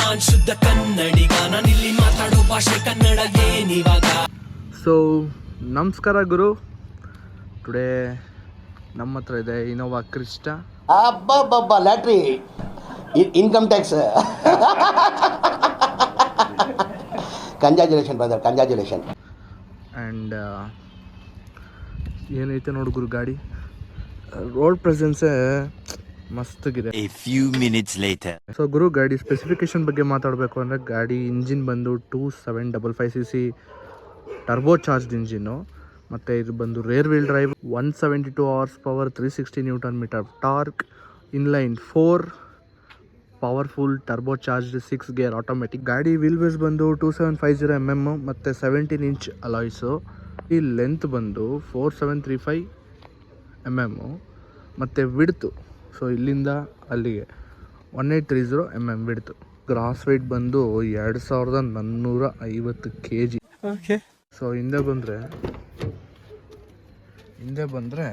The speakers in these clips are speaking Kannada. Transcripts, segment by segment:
ನಾನ್ ಶುದ್ಧ ಕನ್ನಡಿಗ, ನಾನಿಲ್ಲಿ ಮಾತಾಡೋ ಭಾಷೆ ಕನ್ನಡ ಏನಿವಾಗ. ಸೊ ನಮಸ್ಕಾರ ಗುರು. ಟುಡೇ ನಮ್ಮ ಹತ್ರ ಇದೆ ಇನೋವಾ ಕ್ರಿಸ್ಟಾ. ಅಬ್ಬಬ್ಬಬ್ಬ lottery income tax. Congratulation brother, congratulation. And ಏನೈತೆ ನೋಡು ಗುರು ಗಾಡಿ, ರೋಡ್ ಪ್ರೆಸೆನ್ಸೇ ಮಸ್ತಾಗಿದೆ. A few minutes later. So ಗುರು ಗಾಡಿ ಸ್ಪೆಸಿಫಿಕೇಶನ್ ಬಗ್ಗೆ ಮಾತಾಡಬೇಕು ಅಂದರೆ, ಗಾಡಿ ಇಂಜಿನ್ ಬಂದು 2755cc ಟರ್ಬೋ ಚಾರ್ಜ್ಡ್ ಇಂಜಿನ್ನು, ಮತ್ತು ಇದು ಬಂದು rear wheel drive, 172 horsepower, 360 newton metre torque, inline 4 powerful turbocharged 6 gear automatic. ಗಾಡಿ ವೀಲ್ ಬೇಸ್ ಬಂದು 2750 mm ಮತ್ತು 17 ಇಂಚ್ ಅಲಾಯ್ಸು. ಈ ಲೆಂತ್ ಬಂದು 4735 mm ಮತ್ತು ವಿಡ್ತು, ಸೊ ಇಲ್ಲಿಂದ ಅಲ್ಲಿಗೆ 1830 mm ವಿಡ್ತು. ಗ್ರಾಸ್ ವೆಯ್ಟ್ ಬಂದು 2450 kg. Okay. ಸೊ ಹಿಂದೆ ಬಂದರೆ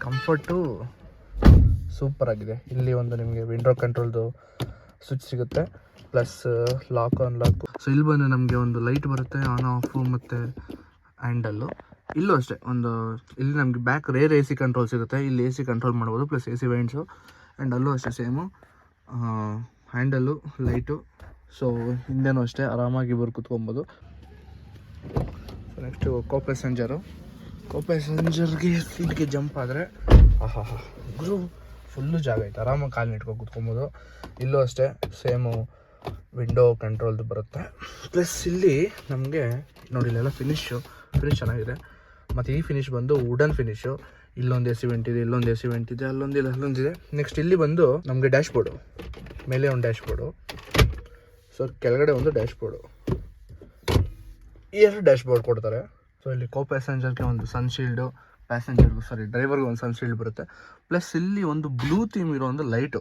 ಕಂಫರ್ಟು ಸೂಪರ್ ಆಗಿದೆ. ಇಲ್ಲಿ ಒಂದು ನಿಮಗೆ ವಿಂಡೋ ಕಂಟ್ರೋಲ್ದು ಸ್ವಿಚ್ ಸಿಗುತ್ತೆ, ಪ್ಲಸ್ ಲಾಕ್ ಅನ್ಲಾಕು. ಸೊ ಇಲ್ಲಿ ಬಂದು ನಮಗೆ ಒಂದು ಲೈಟ್ ಬರುತ್ತೆ, ಆನ್ ಆಫು ಮತ್ತು ಹ್ಯಾಂಡಲ್ಲು. ಇಲ್ಲೂ ಅಷ್ಟೇ ಒಂದು, ಇಲ್ಲಿ ನಮಗೆ ಬ್ಯಾಕ್ ರೇರ್ AC ಕಂಟ್ರೋಲ್ ಸಿಗುತ್ತೆ, ಇಲ್ಲಿ AC ಕಂಟ್ರೋಲ್ ಮಾಡ್ಬೋದು, ಪ್ಲಸ್ AC ವೈಂಡ್ಸು. ಆ್ಯಂಡ್ ಅಲ್ಲೂ ಅಷ್ಟೇ ಸೇಮು ಹ್ಯಾಂಡಲ್ಲು, ಲೈಟು. ಸೊ ಹಿಂದೆನೂ ಅಷ್ಟೇ ಆರಾಮಾಗಿ ಇಬ್ಬರು ಕೂತ್ಕೊಬೋದು. ಸೊ ನೆಕ್ಸ್ಟು ಕೋ ಪ್ಯಾಸೆಂಜರ್ಗೆ ಸೀಟ್ಗೆ ಜಂಪ್ ಆದರೆ ಗುರು ಫುಲ್ಲು ಜಾಗ ಐತೆ, ಆರಾಮಾಗಿ ಕಾಲು ಇಟ್ಕೊಂಡು ಕೂತ್ಕೊಬೋದು. ಇಲ್ಲೂ ಅಷ್ಟೇ ಸೇಮು ವಿಂಡೋ ಕಂಟ್ರೋಲ್ದು ಬರುತ್ತೆ. ಪ್ಲಸ್ ಇಲ್ಲಿ ನಮಗೆ ನೋಡಿ ಇಲ್ಲೆಲ್ಲ ಫಿನಿಶ್ ಚೆನ್ನಾಗಿದೆ. ಮತ್ತು ಈ ಫಿನಿಶ್ ಬಂದು ವುಡನ್ ಫಿನಿಶು. ಇಲ್ಲೊಂದು AC ವೆಂಟ್ ಇದೆ, ಇಲ್ಲೊಂದು AC ವೆಂಟ್ ಇದೆ, ಅಲ್ಲೊಂದಿದೆ. ನೆಕ್ಸ್ಟ್ ಇಲ್ಲಿ ಬಂದು ನಮಗೆ ಡ್ಯಾಶ್ಬೋರ್ಡು, ಮೇಲೆ ಒಂದು ಡ್ಯಾಶ್ಬೋರ್ಡು, ಸೊ ಕೆಳಗಡೆ ಒಂದು ಡ್ಯಾಶ್ಬೋರ್ಡು, 2 ಡ್ಯಾಶ್ಬೋರ್ಡ್ ಕೊಡ್ತಾರೆ. ಸೊ ಇಲ್ಲಿ ಕೋ ಪ್ಯಾಸೆಂಜರ್ಗೆ ಒಂದು ಸನ್ಶೀಲ್ಡು, ಡ್ರೈವರ್ಗೆ ಒಂದು ಸನ್ಶೀಲ್ಡ್ ಬರುತ್ತೆ. ಪ್ಲಸ್ ಇಲ್ಲಿ ಒಂದು ಬ್ಲೂ ಥೀಮ್ ಇರೋ ಒಂದು ಲೈಟು,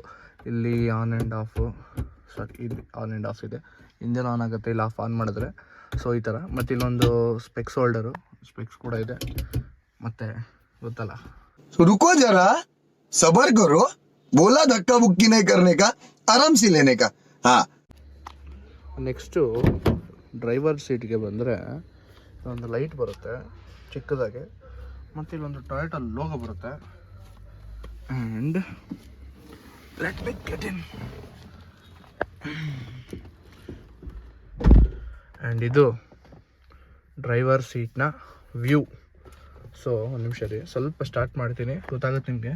ಇಲ್ಲಿ ಆನ್ ಆ್ಯಂಡ್ ಆಫು, ಇಲ್ಲಿ ಆನ್ ಆ್ಯಂಡ್ ಆಫ್ ಇದೆ, ಹಿಂದೆನೂ ಆನ್ ಆಗುತ್ತೆ ಇಲ್ಲಿ ಆನ್ ಮಾಡಿದ್ರೆ. ಸೊ ಈ ಥರ. ಮತ್ತು ಇಲ್ಲೊಂದು ಸ್ಪೆಕ್ಸ್ ಹೋಲ್ಡರು, ಸ್ಪೆಕ್ಸ್ ಕೂಡ ಇದೆ. ಮತ್ತು ಗೊತ್ತಲ್ಲ, रुको जरा सबर करो, बोला धक्का बुक्की नहीं करने का, आराम से लेने का. हाँ. ನೆಕ್ಸ್ಟು ಡ್ರೈವರ್ ಸೀಟ್ಗೆ ಬಂದರೆ ಒಂದು ಲೈಟ್ ಬರುತ್ತೆ ಚಿಕ್ಕದಾಗೆ, ಮತ್ತು ಇಲ್ಲೊಂದು ಟೊಯೋಟಾ ಲೋಗೋ ಬರುತ್ತೆ. And let me get in. And ಇದು ಡ್ರೈವರ್ ಸೀಟ್ನ ವ್ಯೂ. ಸೊ ಒಂದು ನಿಮಿಷ ರೀ, ಸ್ವಲ್ಪ ಸ್ಟಾರ್ಟ್ ಮಾಡ್ತೀನಿ, ಗೊತ್ತಾಗುತ್ತೆ ನಿಮಗೆ.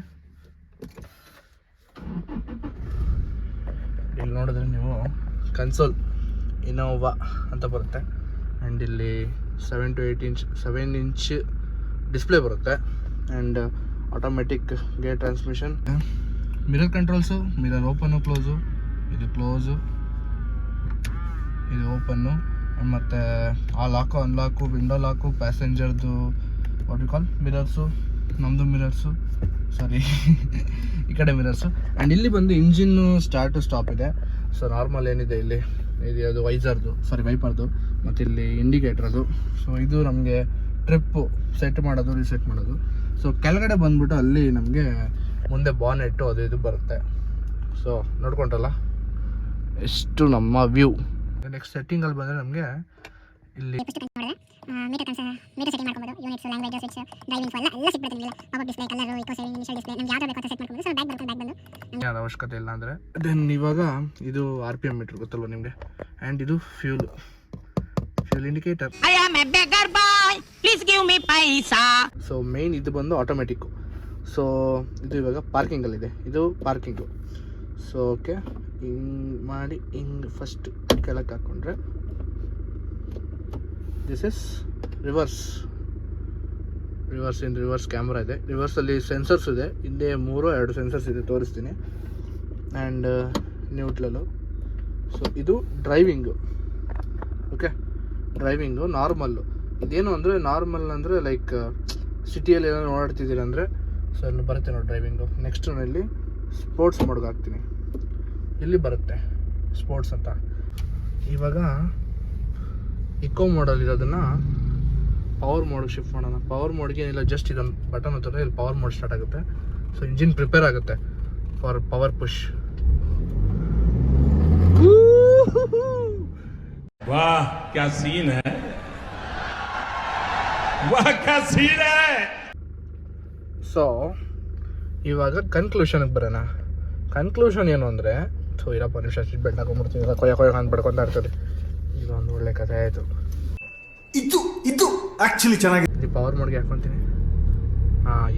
ಇಲ್ಲಿ ನೋಡಿದ್ರೆ ನೀವು ಕನ್ಸೋಲ್ ಇನೋವಾ ಅಂತ ಬರುತ್ತೆ. ಆ್ಯಂಡ್ ಇಲ್ಲಿ 7 ಇಂಚ್ ಡಿಸ್ಪ್ಲೇ ಬರುತ್ತೆ. And automatic gear transmission, mirror controls, mirror open close, ಇದು ಕ್ಲೋಸು, ಇದು ಓಪನ್ನು, ಮತ್ತು ಆ ಲಾಕು ಅನ್ಲಾಕು, ವಿಂಡೋ ಲಾಕು, ಪ್ಯಾಸೆಂಜರ್ದು ವಾಟ್ ಯು ಕಾಲ್ ಮಿರರ್ಸು, ನಮ್ಮದು ಮಿರರ್ಸು, ಸಾರಿ ಈ ಕಡೆ ಮಿರರ್ಸು. ಆ್ಯಂಡ್ ಇಲ್ಲಿ ಬಂದು ಇಂಜಿನ್ನು ಸ್ಟಾರ್ಟು ಸ್ಟಾಪ್ ಇದೆ. ಸೊ ನಾರ್ಮಲ್ ಏನಿದೆ ಇಲ್ಲಿ ಇದು ಅದು ವೈಪರ್ದು, ಮತ್ತು ಇಲ್ಲಿ ಇಂಡಿಕೇಟ್ರದು. ಸೊ ಇದು ನಮಗೆ ಟ್ರಿಪ್ಪು ಸೆಟ್ ಮಾಡೋದು, ರಿಸೆಟ್ ಮಾಡೋದು. ಸೊ ಕೆಳಗಡೆ ಬಂದ್ಬಿಟ್ಟು ಅಲ್ಲಿ ನಮಗೆ ಮುಂದೆ ಬಾನೆಟ್ಟು ಅದು ಇದು ಬರುತ್ತೆ. ಸೊ ನೋಡ್ಕೊಂಡ್ರಲ್ಲ ಎಷ್ಟು ನಮ್ಮ ವ್ಯೂ. ನೆಕ್ಸ್ಟ್ ಸೆಟ್ಟಿಂಗಲ್ಲಿ ಬಂದರೆ ನಮಗೆ ಇಲ್ಲಿ ಮೀಟರ್ ಸೆಟ್ಟಿಂಗ್ ಮಾಡ್ಕೊಬೋದು, ಯೂನಿಟ್ಸ್, ಲ್ಯಾಂಗ್ವೇಜ್, ಸ್ವಿಚ್, ಡ್ರೈವಿಂಗ್ ಎಲ್ಲ ಸಿಕ್ಬಿಡುತ್ತೆ ನಿಮಗೆ. Pop display, colour, eco saving, initial display, ನಮ್ಗೆ ಯಾವ್ದು ಬೇಕು ಅಂತ ಸೆಟ್ ಮಾಡ್ಕೊಬೋದು. ಸೊ ಬ್ಯಾಕ್ ಬಂದು ಯಾರು ಅವಶ್ಯಕತೆ ಇಲ್ಲ ಅಂದರೆ. ದೆನ್ ಇವಾಗ ಇದು RPM ಮೀಟ್ರ್ ಗೊತ್ತಲ್ವ ನಿಮಗೆ. ಆ್ಯಂಡ್ ಇದು ಫ್ಯೂಲ್ ಇಂಡಿಕೇಟರ್. ಸೊ ಮೇನ್ ಇದು ಬಂದು ಆಟೋಮೆಟಿಕ್ಕು. ಸೊ ಇದು ಇವಾಗ ಪಾರ್ಕಿಂಗಲ್ಲಿದೆ, ಇದು ಪಾರ್ಕಿಂಗು. ಸೊ ಓಕೆ, ಹಿಂಗೆ ಮಾಡಿ ಹಿಂಗೆ ಫಸ್ಟ್ ಕೆಳಕ್ಕೆ ಹಾಕ್ಕೊಂಡ್ರೆ ದಿಸ್ ಇಸ್ ರಿವರ್ಸ್ ಕ್ಯಾಮ್ರಾ ಇದೆ. ರಿವರ್ಸಲ್ಲಿ ಸೆನ್ಸರ್ಸ್ ಇದೆ, ಹಿಂದೆ 2 ಸೆನ್ಸರ್ಸ್ ಇದೆ, ತೋರಿಸ್ತೀನಿ. And neutral. ಸೊ ಇದು ಡ್ರೈವಿಂಗು. Okay, driving normal. ಇದೇನು ಅಂದರೆ ನಾರ್ಮಲ್ ಅಂದರೆ ಲೈಕ್ ಸಿಟಿಯಲ್ಲಿ ಏನೋ ಓಡಾಡ್ತಿದ್ದೀರ ಅಂದರೆ ಸೊ ಇಲ್ಲಿ ಬರುತ್ತೆ ನೋಡಿ ಡ್ರೈವಿಂಗು. ನೆಕ್ಸ್ಟ್ ನಾನು ಇಲ್ಲಿ ಸ್ಪೋರ್ಟ್ಸ್ ಮೋಡ್ಗೆ ಹಾಕ್ತೀನಿ, ಇಲ್ಲಿ ಬರುತ್ತೆ ಸ್ಪೋರ್ಟ್ಸ್ ಅಂತ. ಇವಾಗ ಇಕೋ ಮೋಡಲ್ಲಿರೋದನ್ನು ಪವರ್ ಮೋಡ್ಗೆ ಶಿಫ್ಟ್ ಮಾಡೋಣ. ಪವರ್ ಮೋಡ್ಗೆ ಏನಿಲ್ಲ, ಜಸ್ಟ್ ಇದೊಂದು ಬಟನ್ ಹೊತ್ತರೆ ಇಲ್ಲಿ ಪವರ್ ಮೋಡ್ ಸ್ಟಾರ್ಟ್ ಆಗುತ್ತೆ. ಸೊ ಇಂಜಿನ್ ಪ್ರಿಪೇರ್ ಆಗುತ್ತೆ. For power push. वाह क्या सीन है, वाह क्या सीन है. ಸೊ ಇವಾಗ ಕನ್ಕ್ಲೂಷನ್ಗೆ ಬರೋಣ. ಕನ್ಕ್ಲೂಷನ್ ಏನು ಅಂದರೆ, ಇರಪ್ಪ ನಿಮಿಷ ಅಷ್ಟು ಬೆಡ್ ಹಾಕೊಂಡ್ಬಿಡ್ತೀನಿ, ಕೊಯ್ಯ ಅಂತ ಬಡ್ಕೊತಾ ಇರ್ತದೆ. ಇದೊಂದು ಒಳ್ಳೆ ಕಥೆ ಆಯಿತು. ಇದು ಆಕ್ಚುಲಿ ಚೆನ್ನಾಗಿದೆ. ಇಲ್ಲಿ ಪವರ್ ಮೋಡ್ಗೆ ಹಾಕೊತೀನಿ.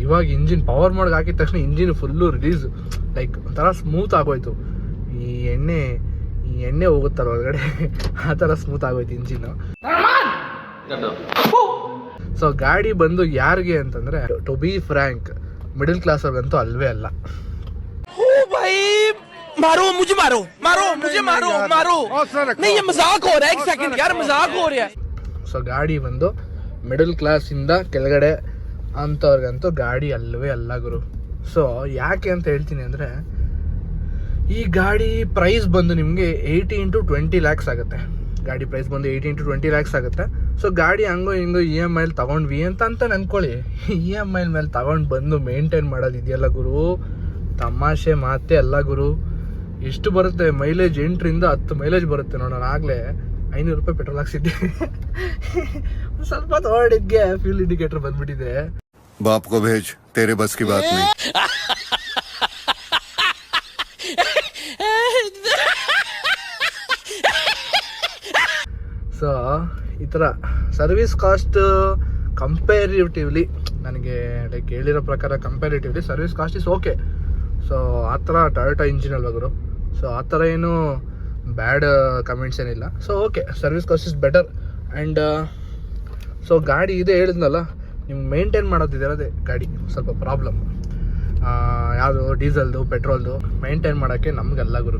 ಇವಾಗ ಇಂಜಿನ್ ಪವರ್ ಮೋಡ್ಗೆ ಹಾಕಿದ ತಕ್ಷಣ ಇಂಜಿನ್ ಫುಲ್ಲು ರಿಲೀಸ್, ಲೈಕ್ ಒಂಥರ ಸ್ಮೂತ್ ಆಗೋಯ್ತು. ಈ ಎಣ್ಣೆ ಹೋಗುತ್ತಲ್ಲ ಒಳಗಡೆ, ಆ ಥರ ಸ್ಮೂತ್ ಆಗೋಯ್ತು ಇಂಜಿನ್ನು. ಸೊ ಗಾಡಿ ಬಂದು ಯಾರಿಗೆ ಅಂತಂದರೆ, to be frank, middle class ಅವ್ರಿಗಂತೂ ಅಲ್ವೇ ಅಲ್ಲ. मारो मुझे मारो नहीं ये मजाक हो रहा है, एक सेकंड यार मजाक हो रहा है. ಸೊ ಗಾಡಿ ಬಂದು ಮಿಡಲ್ ಕ್ಲಾಸಿಂದ ಕೆಳಗಡೆ ಅಂಥವ್ರಿಗಂತೂ ಗಾಡಿ ಅಲ್ಲವೇ ಅಲ್ಲ ಗುರು. ಸೊ ಯಾಕೆ ಅಂತ ಹೇಳ್ತೀನಿ ಅಂದರೆ, ಈ ಗಾಡಿ ಪ್ರೈಸ್ ಬಂದು ನಿಮಗೆ 80 into 20 lakhs ಆಗುತ್ತೆ. ಗಾಡಿ ಪ್ರೈಸ್ ಬಂದು 80 into 20 lakhs ಆಗುತ್ತೆ. ಸೊ ಗಾಡಿ ಹಂಗೋ ಹಿಂಗೋ EMI ತಗೊಂಡ್ವಿ ಅಂತ ಅನ್ಕೊಳ್ಳಿ. EMI ಮೇಲೆ ತಗೊಂಡು ಬಂದು ಮೇಂಟೈನ್ ಮಾಡೋದು ಇದೆಯಲ್ಲ ಗುರು, ತಮಾಷೆ ಮಾತೇ ಅಲ್ಲ ಗುರು. ಎಷ್ಟು ಬರುತ್ತೆ ಮೈಲೇಜ್? 8 ರಿಂದ 10 ಮೈಲೇಜ್ ಬರುತ್ತೆ ನೋಡೋಣ. ಆಗಲೇ 500 ರೂಪಾಯಿ ಪೆಟ್ರೋಲ್ ಹಾಕ್ಸಿದ್ದೆ. ಸ್ವಲ್ಪ ತೋಡಿದ್ಗೆ ಫ್ಯೂಲ್ ಇಂಡಿಕೇಟರ್ ಬಂದ್ಬಿಟ್ಟಿದೆ. बाप को भेज, तेरे बस की बात नहीं. ಸೊ ಈ ಥರ ಸರ್ವಿಸ್ ಕಾಸ್ಟ್ ಕಂಪೇರಿಟಿವ್ಲಿ ನನಗೆ ಲೈಕ್ ಹೇಳಿರೋ ಪ್ರಕಾರ comparatively service cost is okay. So ಆ ಥರ ಟೊಯೋಟಾ ಇಂಜಿನ್ ಅಲ್ವಾ ಗುರು. ಸೊ ಆ ಥರ ಏನು ಬ್ಯಾಡ್ ಕಮೆಂಟ್ಸ್ ಏನಿಲ್ಲ. So okay, service cost is better. And so ಗಾಡಿ ಇದೆ ಹೇಳಿದ್ನಲ್ಲ, ನಿಮ್ಗೆ ಮೇಂಟೈನ್ ಮಾಡೋದಿದೆ ಗಾಡಿ ಸ್ವಲ್ಪ ಪ್ರಾಬ್ಲಮ್. ಯಾವುದು ಡೀಸೆಲ್ದು ಪೆಟ್ರೋಲ್ದು ಮೇಂಟೈನ್ ಮಾಡೋಕ್ಕೆ ನಮಗಲ್ಲ ಗುರು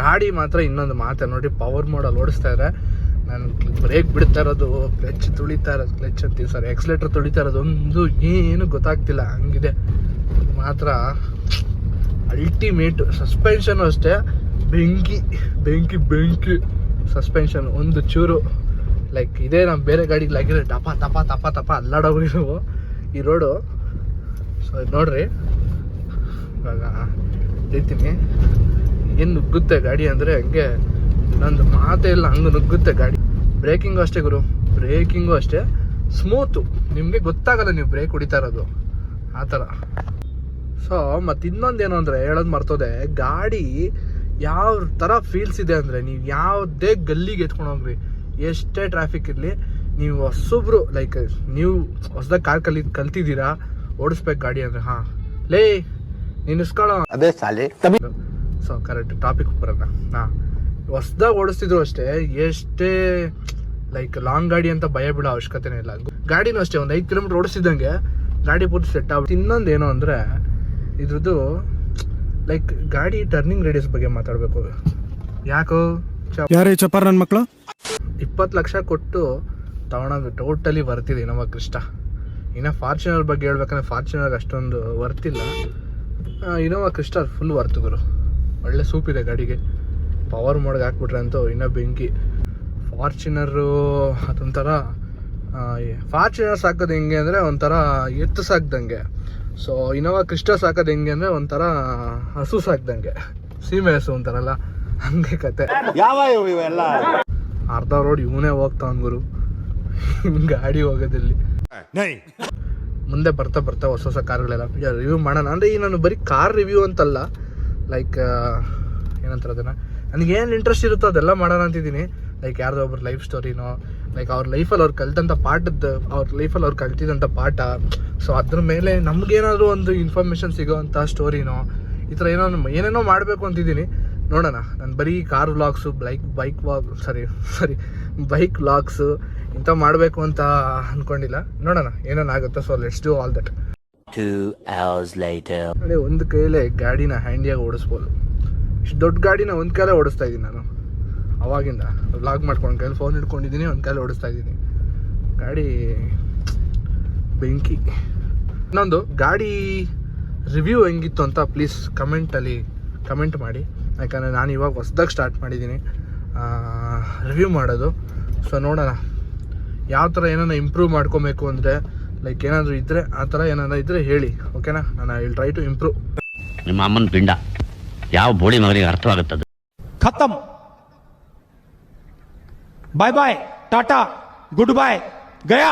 ಗಾಡಿ ಮಾತ್ರ ಇನ್ನೊಂದು ಮಾತು ನೋಡಿ, ಪವರ್ ಮೋಡಲ್ಲಿ ಓಡಿಸ್ತಾ ಇದ್ದಾರೆ. ನಾನು ಬ್ರೇಕ್ ಬಿಡ್ತಾ ಇರೋದು, ಕ್ಲಚ್ ತುಳಿತಾ ಇರೋದು, ಕ್ಲಚ್ ಅಂತೀವಿ ಸರ್, ಎಕ್ಸ್ಲೇಟರ್ ತುಳಿತಾ ಇರೋದು ಒಂದು ಏನು ಗೊತ್ತಾಗ್ತಿಲ್ಲ, ಹಂಗಿದೆ ಮಾತ್ರ ಅಲ್ಟಿಮೇಟ್. ಸಸ್ಪೆನ್ಷನು ಅಷ್ಟೇ ಬೆಂಕಿ ಬೆಂಕಿ ಬೆಂಕಿ ಸಸ್ಪೆನ್ಷನ್. ಒಂದು ಚೂರು ಲೈಕ್ ಇದೇ ನಮ್ಮ ಬೇರೆ ಗಾಡಿಗೆ ಆಗಿರೋ ಟಪ ತಪ ತಪ ತಪ ಅಲ್ಲಾಡೋಗ್ರಿ ನಾವು ಈ ರೋಡು. ಸೊ ನೋಡ್ರಿ ಇವಾಗ ಹೇಳ್ತೀನಿ, ಏನು ನುಗ್ಗುತ್ತೆ ಗಾಡಿ ಅಂದರೆ ಹಂಗೆ, ಇನ್ನೊಂದು ಮಾತೇ ಇಲ್ಲ, ಹಂಗೆ ನುಗ್ಗುತ್ತೆ ಗಾಡಿ. ಬ್ರೇಕಿಂಗು ಅಷ್ಟೇ ಗುರು, ಬ್ರೇಕಿಂಗು ಅಷ್ಟೇ ಸ್ಮೂತು, ನಿಮಗೆ ಗೊತ್ತಾಗಲ್ಲ ನೀವು ಬ್ರೇಕ್ ಹೊಡಿತಾ ಇರೋದು ಆ ಥರ. ಸೊ ಮತ್ತು ಇನ್ನೊಂದೇನು ಅಂದರೆ ಹೇಳೋದು ಮರ್ತೋದೆ, ಗಾಡಿ ಯಾವ ಥರ ಫೀಲ್ಸ್ ಇದೆ ಅಂದರೆ, ನೀವು ಯಾವುದೇ ಗಲ್ಲಿಗೆ ಎತ್ಕೊಂಡು ಹೋಗ್ರಿ, ಎಷ್ಟೇ ಟ್ರಾಫಿಕ್ ಇರಲಿ, ನೀವು ಹೊಸೊಬ್ರು ಲೈಕ್ ನೀವು ಹೊಸದಾಗಿ ಕಾರ್ ಕಲ್ತಿದ್ದೀರಾ ಓಡಿಸ್ಬೇಕು ಗಾಡಿ ಅಂದರೆ, ಹಾಂ ಲೇ ನೀನು ಇಸ್ಕೊಳ್ಳೋ ಅದೇ ಸಾಲೆ. ಸೊ ಕರೆಕ್ಟ್ ಟಾಪಿಕ್ ಬರೋಣ. ಹೊಸ್ದಾಗಿ ಓಡಿಸ್ತಿದ್ರು ಅಷ್ಟೇ, ಎಷ್ಟೇ ಲೈಕ್ ಲಾಂಗ್ ಗಾಡಿ ಅಂತ ಭಯ ಬೀಳೋ ಅವಶ್ಯಕತೆನೇ ಇಲ್ಲ. ಗಾಡಿನೂ ಅಷ್ಟೇ ಒಂದು 5 ಕಿಲೋಮೀಟರ್ ಓಡಿಸಿದಂಗೆ ಗಾಡಿ ಪೂರ್ತಿ ಸೆಟ್ ಆಗುತ್ತೆ. ಇನ್ನೊಂದು ಏನು ಅಂದರೆ ಇದ್ರದ್ದು ಲೈಕ್ ಗಾಡಿ ಟರ್ನಿಂಗ್ ರೇಡಿಯಸ್ ಬಗ್ಗೆ ಮಾತಾಡಬೇಕು. ಯಾಕೋ ಯಾರೇ ಚಪ್ಪರ್ ನನ್ನ ಮಕ್ಕಳು 20 ಲಕ್ಷ ಕೊಟ್ಟು ತಗೊಳೋದು ಟೋಟಲಿ ವರ್ತಿದೆ ಇನೋವಾ ಕ್ರಿಸ್ಟಾ. ಇನ್ನು ಫಾರ್ಚುನರ್ ಬಗ್ಗೆ ಹೇಳ್ಬೇಕಂದ್ರೆ ಫಾರ್ಚುನರ್ಗೆ ಅಷ್ಟೊಂದು ವರ್ತಿಲ್ಲ, ಇನೋವಾ ಕ್ರಿಸ್ಟಾ ಫುಲ್ ವರ್ತು ಗುರು. ಒಳ್ಳೆ ಸೂಪ್ ಇದೆ ಗಾಡಿಗೆ. ಪವರ್ ಮೋಡ್ಗೆ ಹಾಕ್ಬಿಟ್ರೆ ಅಂತೂ ಇನ್ನೂ ಬೆಂಕಿ. ಫಾರ್ಚುನರು ಅದೊಂಥರ, ಫಾರ್ಚುನರ್ ಸಾಕೋದು ಹೆಂಗೆ ಅಂದರೆ ಒಂಥರ ಎತ್ತು ಸಾಕ್ದಂಗೆ. ಸೊ ಇನೋವಾ ಕ್ರಿಸ್ಟಾ ಸಾಕೋದು ಹೆಂಗೆ ಅಂದರೆ ಒಂಥರ ಹಸು ಸಾಕ್ದಂಗೆ, ಸೀಮೆ ಹಸು ಅಂತಾರಲ್ಲ ಹಂಗೆ ಕತೆ. ಅರ್ಧ ರೋಡ್ ಇವನೇ ಹೋಗ್ತಾವನ್ ಗುರು ಗಾಡಿ ಹೋಗೋದಲ್ಲಿ. ಮುಂದೆ ಬರ್ತಾ ಬರ್ತಾ ಹೊಸ ಹೊಸ ಕಾರ್ಗಳೆಲ್ಲ ರಿವ್ಯೂ ಮಾಡೋಣ. ಅಂದರೆ ಈ ನಾನು ಬರೀ ಕಾರ್ ರಿವ್ಯೂ ಅಂತಲ್ಲ, ಲೈಕ್ ಏನಂತಾರೆ ಅದನ್ನು, ನನಗೇನು ಇಂಟ್ರೆಸ್ಟ್ ಇರುತ್ತೋ ಅದೆಲ್ಲ ಮಾಡೋಣ ಅಂತಿದ್ದೀನಿ. ಲೈಕ್ ಯಾರ್ದೋ ಒಬ್ರು ಲೈಫ್ ಸ್ಟೋರಿನೋ, ಲೈಕ್ ಅವ್ರ ಲೈಫಲ್ಲಿ ಅವ್ರು ಕಲ್ತಂಥ ಅವ್ರ ಲೈಫಲ್ಲಿ ಅವ್ರು ಕಲ್ತಿದ್ದಂಥ ಪಾಠ. ಸೊ ಅದ್ರ ಮೇಲೆ ನಮಗೇನಾದರೂ ಒಂದು ಇನ್ಫಾರ್ಮೇಷನ್ ಸಿಗೋವಂಥ ಸ್ಟೋರಿನೋ, ಈ ಥರ ಏನೇನೋ ಮಾಡಬೇಕು ಅಂತಿದ್ದೀನಿ. ನೋಡೋಣ. ನಾನು ಬರೀ ಕಾರ್ ವ್ಲಾಗ್ಸು, ಬೈಕ್ ವ್ಲಾಗ್ಸು ಇಂಥ ಮಾಡಬೇಕು ಅಂತ ಅಂದ್ಕೊಂಡಿಲ್ಲ. ನೋಡೋಣ ಏನೇನಾಗುತ್ತೋ. So let's do all that. 2 hours later. ನೋಡಿ, ಒಂದು ಕೈಲೇ ಗಾಡಿನ ಹ್ಯಾಂಡಿಯಾಗಿ ಓಡಿಸ್ಬೋದು. ಇಷ್ಟು ದೊಡ್ಡ ಗಾಡಿನ ಒಂದು ಕೈಲೇ ಓಡಿಸ್ತಾ ಇದ್ದೀನಿ ನಾನು ಅವಾಗಿಂದ. ವ್ಲಾಗ್ ಮಾಡ್ಕೊಂಡು ಕೈಲಿ ಫೋನ್ ಹಿಡ್ಕೊಂಡಿದ್ದೀನಿ, ಒಂದು ಕೈಲಿ ಓಡಿಸ್ತಾ ಇದ್ದೀನಿ. ಗಾಡಿ ಬೆಂಕಿ. ಇನ್ನೊಂದು ಗಾಡಿ ರಿವ್ಯೂ ಹೆಂಗಿತ್ತು ಅಂತ ಪ್ಲೀಸ್ ಕಮೆಂಟ್ ಮಾಡಿ. ಯಾಕಂದರೆ ನಾನು ಇವಾಗ ಹೊಸ್ದಾಗಿ ಸ್ಟಾರ್ಟ್ ಮಾಡಿದ್ದೀನಿ ರಿವ್ಯೂ ಮಾಡೋದು. ಸೊ ನೋಡೋಣ ಯಾವ ಥರ ಏನಾರ ಇಂಪ್ರೂವ್ ಮಾಡ್ಕೊಬೇಕು ಅಂದರೆ, ಲೈಕ್ ಏನಾದರೂ ಇದ್ದರೆ ಆ ಥರ ಏನಾರ ಇದ್ದರೆ ಹೇಳಿ, ಓಕೆನಾ? ನಾನು I will try to improve. ನಿಮ್ಮ ಅಮ್ಮನ ಪಿಂಡ ಯಾವ ಬೋಳಿ ಮಗನಿಗೆ ಅರ್ಥವಾಗುತ್ತದೆ. खत्म, bye bye, tata, goodbye, गया.